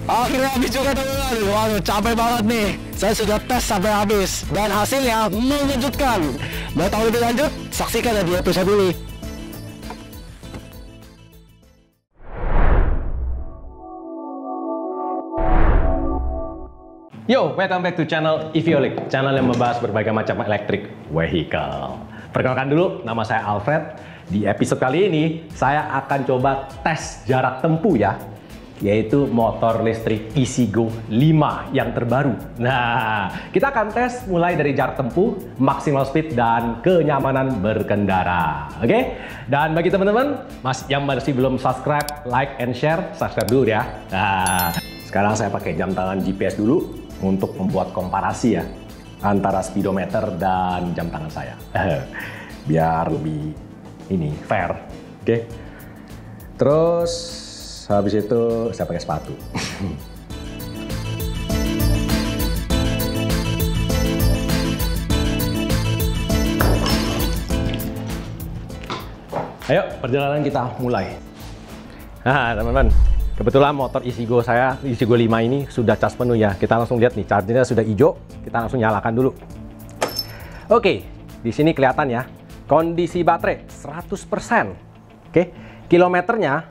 Akhirnya habis juga teman-teman. Waduh, capek banget nih. Saya sudah tes sampai habis dan hasilnya mengejutkan. Mau tahu lebih lanjut? Saksikan di episode ini. Yo, welcome back to channel Eviolik, channel yang membahas berbagai macam electric vehicle. Perkenalkan dulu, nama saya Alfred. Di episode kali ini, saya akan coba tes jarak tempuh ya, yaitu motor listrik EasyGo 5 yang terbaru. Nah, kita akan tes mulai dari jarak tempuh, maksimal speed, dan kenyamanan berkendara. Oke? Dan bagi teman-teman yang masih belum subscribe, like, and share, subscribe dulu ya. Nah, sekarang saya pakai jam tangan GPS dulu untuk membuat komparasi ya antara speedometer dan jam tangan saya. Biar lebih fair. Oke? Terus habis itu saya pakai sepatu. Ayo, perjalanan kita mulai. Nah, teman-teman, kebetulan motor EasyGo saya, EasyGo 5 ini sudah cas penuh ya. Kita langsung lihat nih, chargernya sudah hijau. Kita langsung nyalakan dulu. Oke, di sini kelihatan ya, kondisi baterai 100%. Oke, kilometernya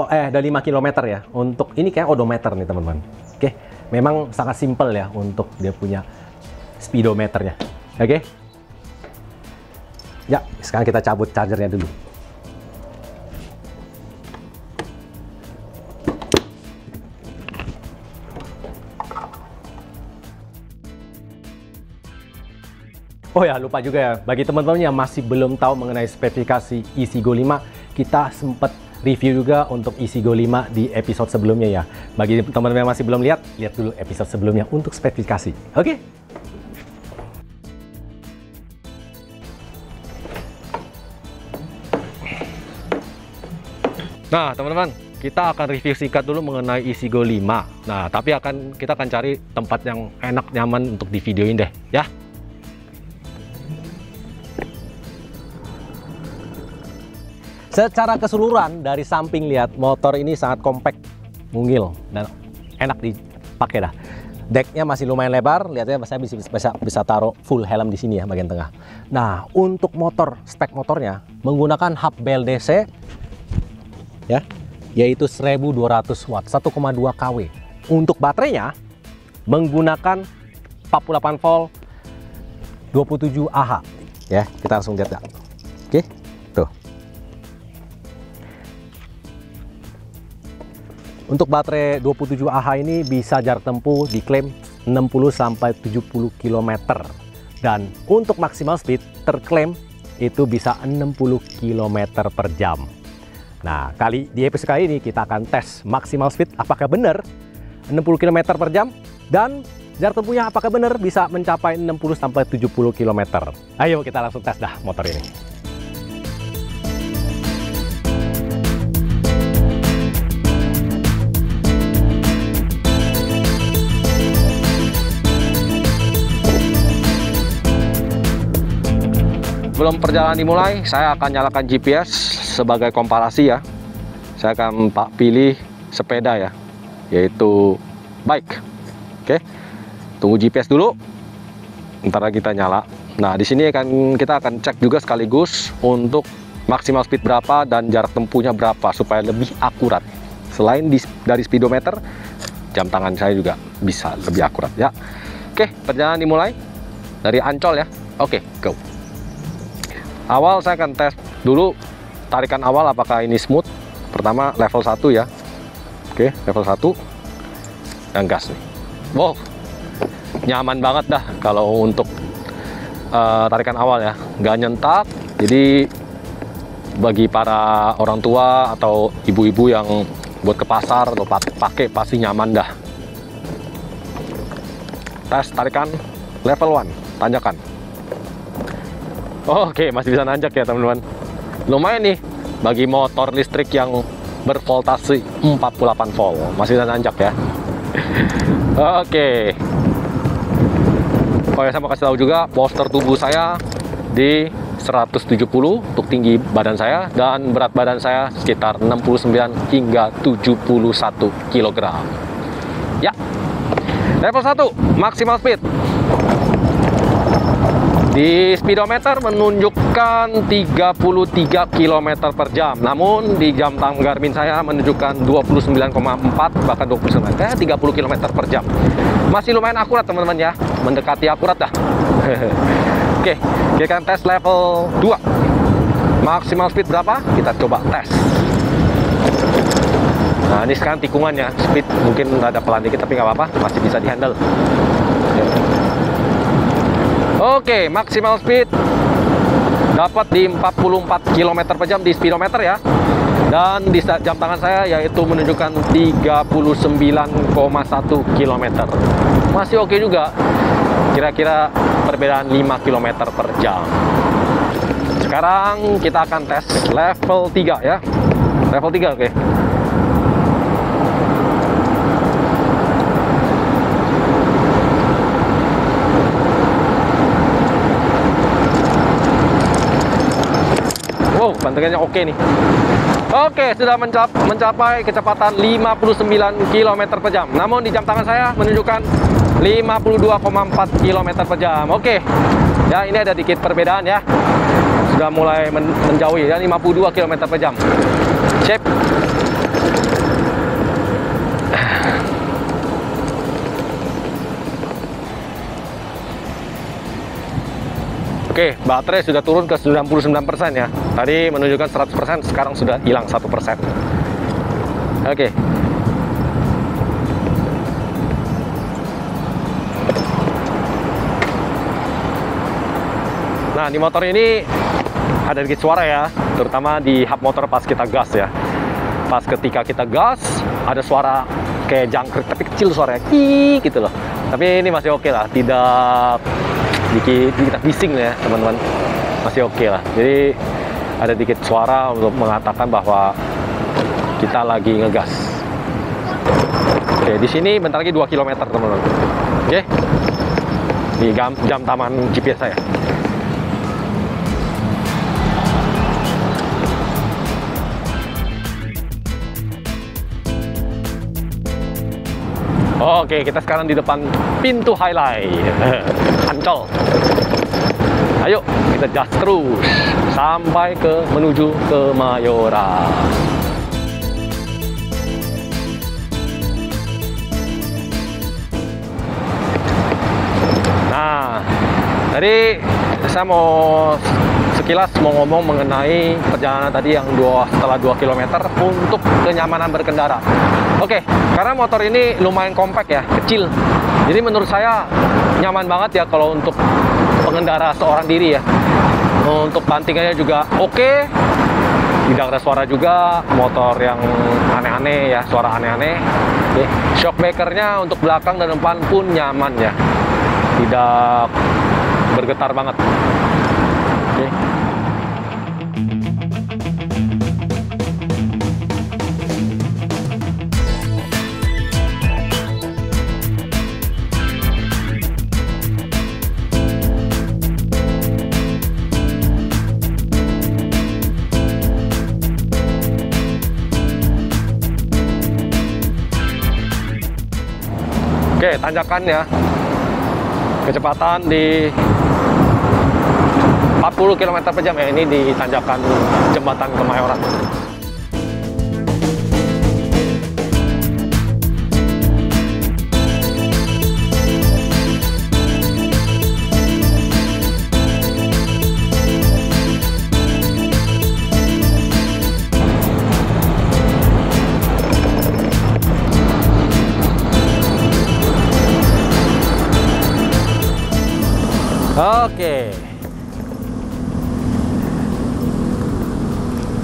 ada 5 km ya. Untuk ini kayak odometer nih teman-teman. Oke, memang sangat simpel ya untuk dia punya speedometernya. Oke. Ya, sekarang kita cabut chargernya dulu. Oh ya, lupa juga ya, bagi teman-teman yang masih belum tahu mengenai spesifikasi EasyGo 5, kita sempat review juga untuk EasyGo 5 di episode sebelumnya ya. Bagi teman-teman yang masih belum lihat dulu episode sebelumnya untuk spesifikasi. Oke? Nah, teman-teman, kita akan review singkat dulu mengenai EasyGo 5. Nah, tapi kita akan cari tempat yang enak, nyaman untuk di videoin deh, ya. Secara keseluruhan dari samping lihat motor ini sangat kompak, mungil dan enak dipakai dah. Decknya masih lumayan lebar, lihatnya saya bisa taruh full helm di sini ya bagian tengah. Nah, untuk spek motornya menggunakan hub BLDC ya, yaitu 1200 watt, 1,2 kW. Untuk baterainya menggunakan 48 volt 27 Ah ya. Kita langsung lihat ya. Oke, tuh. Untuk baterai 27 Ah ini bisa jarak tempuh diklaim 60-70 km. Dan untuk maksimal speed terklaim itu bisa 60 km per jam. Nah, di episode kali ini kita akan tes maksimal speed apakah benar 60 km per jam dan jarak tempuhnya apakah benar bisa mencapai 60-70 km. Ayo kita langsung tes dah motor ini. Sebelum perjalanan dimulai, saya akan nyalakan GPS sebagai komparasi ya. Saya akan pilih sepeda ya, yaitu bike. Oke, tunggu GPS dulu. Ntar kita nyala. Nah, di sini kita akan cek juga sekaligus untuk maksimal speed berapa dan jarak tempuhnya berapa supaya lebih akurat. Selain dari speedometer, jam tangan saya juga bisa lebih akurat ya. Oke, perjalanan dimulai dari Ancol ya. Oke, go. Awal saya akan tes dulu tarikan awal apakah ini smooth. Pertama level 1 ya. Oke, level 1 dan gas nih. Wow, nyaman banget dah kalau untuk tarikan awal ya, nggak nyentak. Jadi bagi para orang tua atau ibu-ibu yang buat ke pasar atau pakai pasti nyaman dah. Tes tarikan level 1 tanjakan. Oke, masih bisa nanjak ya teman-teman. Lumayan nih bagi motor listrik yang bervoltase 48 volt. Masih bisa nanjak ya. Oke. Oh ya, saya mau kasih tahu juga poster tubuh saya di 170 untuk tinggi badan saya, dan berat badan saya sekitar 69 hingga 71 kg. Ya. Level 1, maksimal speed. Di speedometer menunjukkan 33 km per jam. Namun di jam tangan Garmin saya menunjukkan 29,4 bahkan 29, kayak 30 km per jam. Masih lumayan akurat teman-teman ya, mendekati akurat dah. Oke, kita akan tes level 2. Maksimal speed berapa? Kita coba tes. Nah, ini sekarang tikungannya, speed mungkin ada pelan dikit tapi nggak apa-apa, masih bisa dihandle. Oke, maksimal speed dapat di 44 km per jam di speedometer ya. Dan di jam tangan saya yaitu menunjukkan 39,1 km. Masih oke juga. Kira-kira perbedaan 5 km per jam. Sekarang kita akan tes level 3 ya. Level 3, oke. Wow, bantingannya oke nih. Oke, sudah mencapai kecepatan 59 km per jam. Namun di jam tangan saya menunjukkan 52,4 km per jam. Oke, ya ini ada dikit perbedaan ya. Sudah mulai menjauhi ya, 52 km per jam. Sip. Oke, baterai sudah turun ke 99% ya. Tadi menunjukkan 100%, sekarang sudah hilang 1%. Oke. Nah, di motor ini ada dikit suara ya, terutama di hub motor pas kita gas ya. Pas ketika kita gas, ada suara kayak jangkrik, tapi kecil suaranya, gitu loh. Tapi ini masih oke lah, tidak dikit bising ya teman-teman, masih oke lah. Jadi ada dikit suara untuk mengatakan bahwa kita lagi ngegas. Oke, di sini bentar lagi 2 km teman-teman. Oke, di jam taman GPS saya. Oke, kita sekarang di depan pintu highlight Ancol. Ayo kita gas terus sampai menuju ke Kemayoran. Nah, tadi saya sekilas mau ngomong mengenai perjalanan tadi yang setelah 2 km untuk kenyamanan berkendara. Oke, karena motor ini lumayan kompak ya, kecil. Jadi menurut saya nyaman banget ya kalau untuk pengendara seorang diri ya. Untuk bantingannya juga oke. Tidak ada suara juga, motor yang aneh-aneh ya, suara aneh-aneh. Shock breakernya untuk belakang dan depan pun nyaman ya. Tidak bergetar banget. Oke. Oke, tanjakannya kecepatan di 40 km per jam ya, ini di tanjakan jembatan Kemayoran. Oke.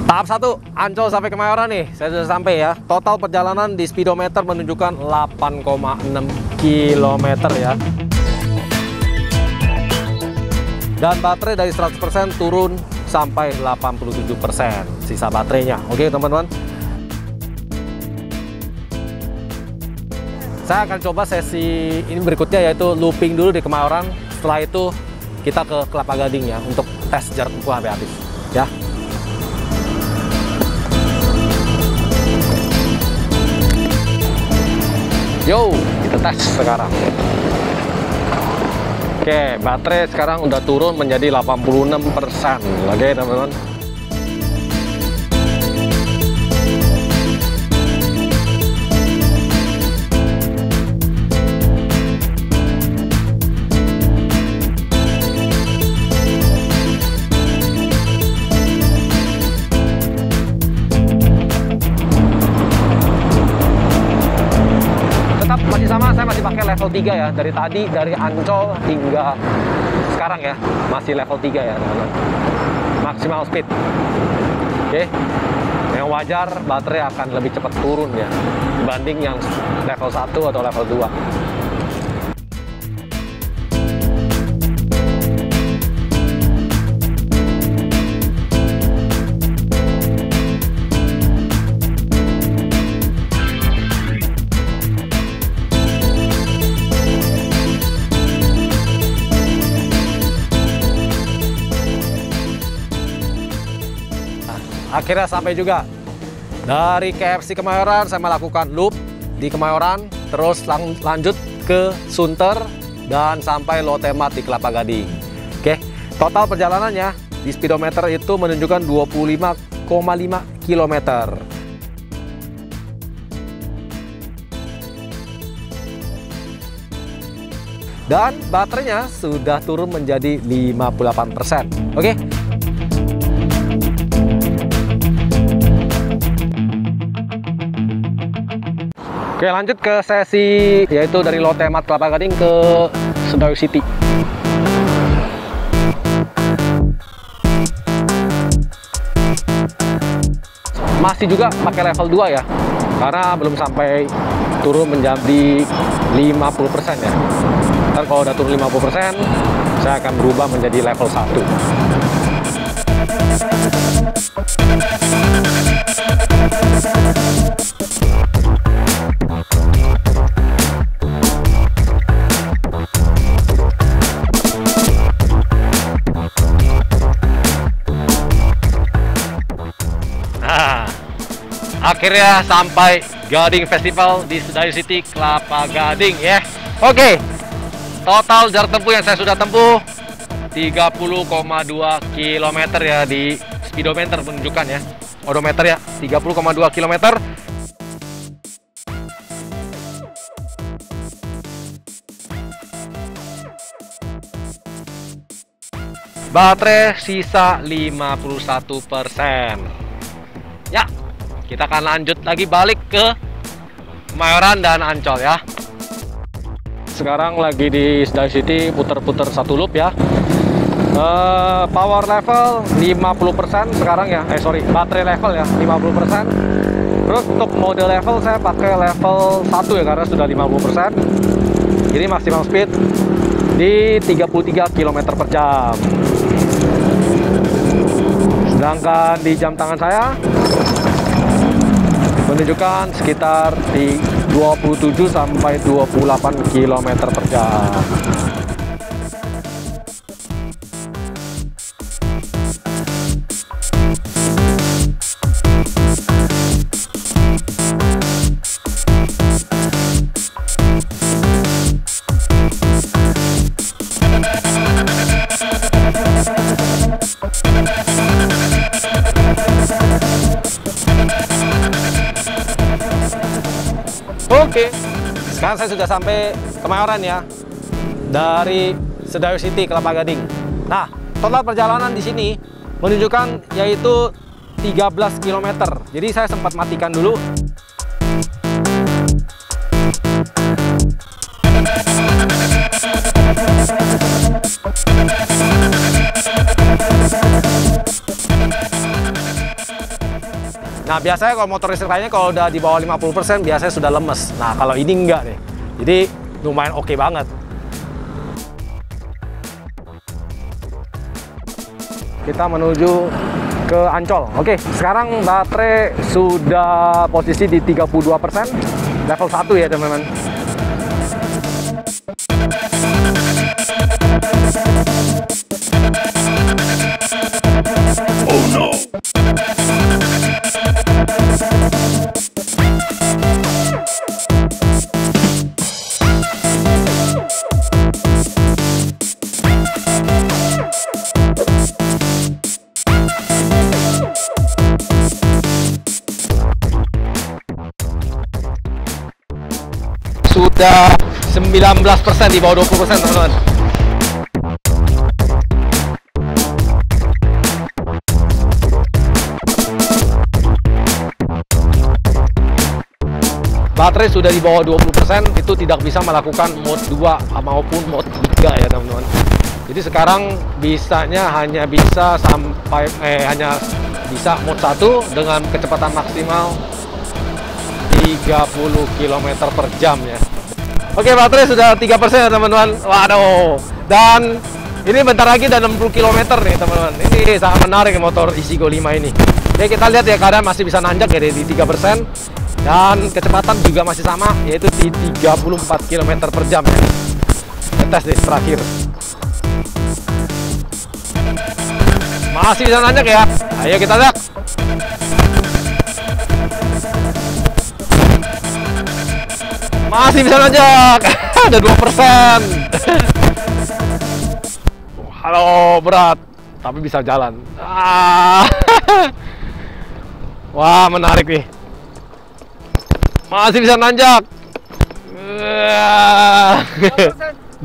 Tahap 1, Ancol sampai Kemayoran nih. Saya sudah sampai ya. Total perjalanan di speedometer menunjukkan 8,6 km ya. Dan baterai dari 100% turun sampai 87% sisa baterainya. Oke, teman-teman. Saya akan coba sesi ini berikutnya, yaitu looping dulu di Kemayoran. Setelah itu kita ke Kelapa Gading ya, untuk tes jarak tempuh sampai habis ya. Yo, kita tes sekarang. Oke, baterai sekarang udah turun menjadi 86%. Oke, teman-teman. Tetap masih sama, saya masih pakai level 3 ya. Dari tadi, dari Ancol hingga sekarang ya, masih level 3 ya, teman-teman. Maksimal speed. Oke. Yang wajar, baterai akan lebih cepat turun ya, dibanding yang level 1 atau level 2. Akhirnya sampai juga. Dari KFC Kemayoran saya melakukan loop di Kemayoran, terus lanjut ke Sunter dan sampai Lotemat di Kelapa Gading. Oke, total perjalanannya di speedometer itu menunjukkan 25,5 km. Dan baterainya sudah turun menjadi 58%. Oke. Oke, lanjut ke sesi yaitu dari Lotemat Kelapa Gading ke Sedayu City. Masih juga pakai level 2 ya, karena belum sampai turun menjadi 50% ya. Dan kalau udah turun 50%, saya akan berubah menjadi level 1. Akhirnya sampai Gading Festival di Sedayu City, Kelapa Gading ya. Oke, total jarak tempuh yang saya sudah tempuh 30,2 km ya di speedometer menunjukkan ya. Odometer ya, 30,2 km. Baterai sisa 51%. Ya, kita akan lanjut lagi balik ke Kemayoran dan Ancol ya. Sekarang lagi di Sedayu City, puter-puter satu loop ya. Power level 50% sekarang ya. Baterai level ya 50%. Terus untuk mode level saya pakai level 1 ya, karena sudah 50%. Jadi maksimal speed di 33 km per jam. Sedangkan di jam tangan saya menunjukkan sekitar di 27 sampai 28 km per jam. Oke, sekarang saya sudah sampai Kemayoran ya, dari Sedayu City, Kelapa Gading. Nah, total perjalanan di sini menunjukkan yaitu 13 km. Jadi saya sempat matikan dulu. Nah, biasanya kalau motor listrik lainnya kalau udah di bawah 50% biasanya sudah lemes. Nah, kalau ini enggak nih. Jadi lumayan oke banget. Kita menuju ke Ancol. Oke, sekarang baterai sudah posisi di 32%. Level 1 ya, teman-teman. sudah 19%, di bawah 20% teman-teman. Baterai sudah di bawah 20%, itu tidak bisa melakukan mode 2 maupun mode 3 ya teman-teman. Jadi sekarang bisanya hanya bisa sampai hanya bisa mode 1 dengan kecepatan maksimal 30 km per jam ya. Oke, baterai sudah 3% ya teman-teman. Waduh. Dan ini bentar lagi udah 60 km nih teman-teman. Ini sangat menarik motor Isigo 5 ini. Oke, kita lihat ya, keadaan masih bisa nanjak ya di 3%. Dan kecepatan juga masih sama, yaitu di 34 km per jam ya. Kita tes deh terakhir. Masih bisa nanjak ya. Ayo kita lihat. Masih bisa nanjak. Ada 2%. Halo, berat, tapi bisa jalan. Wah, menarik nih. Masih bisa nanjak. 2%.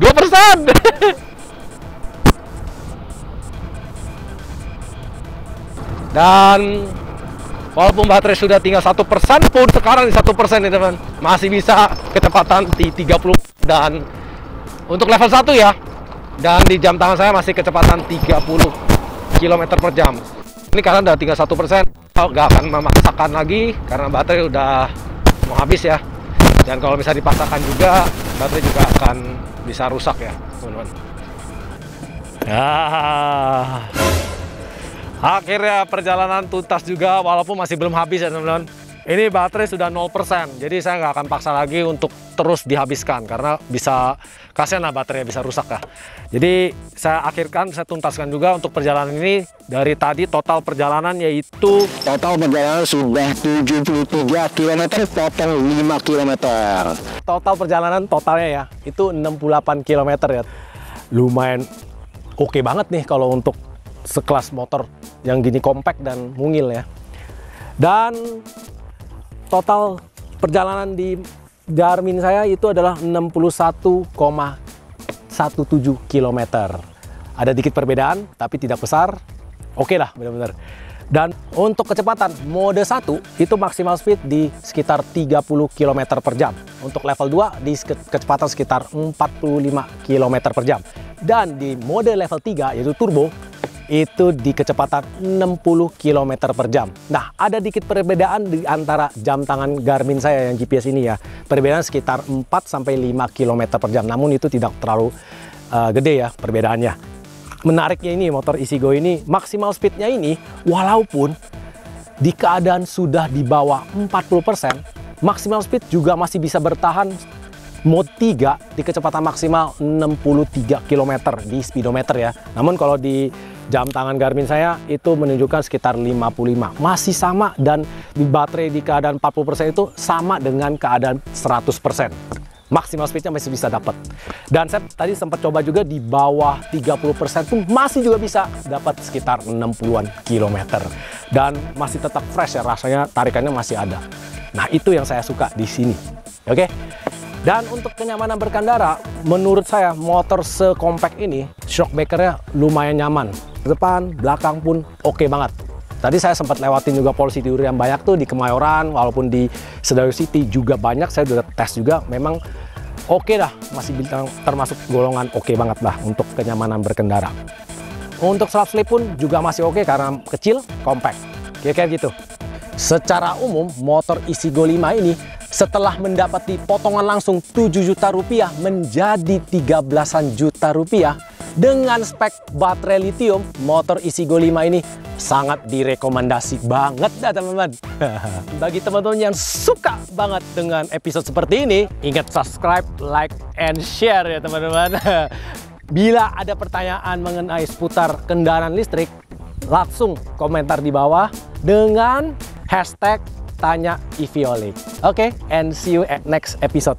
Dan walaupun baterai sudah tinggal 1% pun, sekarang di 1% nih teman, masih bisa kecepatan di 30. Dan untuk level 1 ya, dan di jam tangan saya masih kecepatan 30 km per jam. Ini karena udah tinggal 1%, nggak akan memaksakan lagi karena baterai udah mau habis ya. Dan kalau bisa dipaksakan juga, baterai juga akan bisa rusak ya teman-teman. Akhirnya perjalanan tuntas juga, walaupun masih belum habis ya teman-teman. Ini baterai sudah 0%, jadi saya nggak akan paksa lagi untuk terus dihabiskan karena bisa, kasihan lah baterai bisa rusak ya. Jadi saya tuntaskan juga untuk perjalanan ini. Dari tadi total perjalanan yaitu Total perjalanan sudah 73 km, potong 5 km. Total perjalanan totalnya ya, itu 68 km ya. Lumayan oke banget nih kalau untuk sekelas motor yang gini kompak dan mungil ya. Dan total perjalanan di Garmin saya itu adalah 61,17 km. Ada dikit perbedaan, tapi tidak besar. Oke lah, benar-benar. Dan untuk kecepatan mode 1 itu maksimal speed di sekitar 30 km per jam. Untuk level 2 di kecepatan sekitar 45 km per jam. Dan di mode level 3 yaitu turbo itu di kecepatan 60 km per jam. Nah, ada dikit perbedaan di antara jam tangan Garmin saya yang GPS ini ya. Perbedaan sekitar 4-5 km per jam. Namun itu tidak terlalu gede ya perbedaannya. Menariknya ini motor Isigo ini, maksimal speednya ini walaupun di keadaan sudah di bawah 40%, maksimal speed juga masih bisa bertahan mode 3 di kecepatan maksimal 63 km di speedometer ya. Namun kalau di jam tangan Garmin saya itu menunjukkan sekitar 55. Masih sama, dan di baterai di keadaan 40% itu sama dengan keadaan 100%. Maksimal speednya masih bisa dapat. Dan saya tadi sempat coba juga di bawah 30% pun masih juga bisa dapat sekitar 60-an kilometer. Dan masih tetap fresh ya, rasanya tarikannya masih ada. Nah, itu yang saya suka di sini. Oke. Dan untuk kenyamanan berkendara, menurut saya motor sekompak ini shock breaker-nya lumayan nyaman. Depan, belakang pun oke banget. Tadi saya sempat lewatin juga Polisi Duri yang banyak tuh di Kemayoran, walaupun di Sedayu City juga banyak. Saya udah tes juga, memang oke dah, masih termasuk golongan oke banget lah untuk kenyamanan berkendara. Untuk slip pun juga masih oke karena kecil, kompak, kayak gitu. Secara umum motor Isigo 5 ini setelah mendapati potongan langsung 7 juta rupiah menjadi 13-an juta rupiah dengan spek baterai lithium, motor Isigo 5 ini sangat direkomendasi banget dah teman-teman. Bagi teman-teman yang suka banget dengan episode seperti ini, ingat subscribe, like, and share ya teman-teman. Bila ada pertanyaan mengenai seputar kendaraan listrik, langsung komentar di bawah dengan hashtag tanya Iviolik. Oke, and see you at next episode.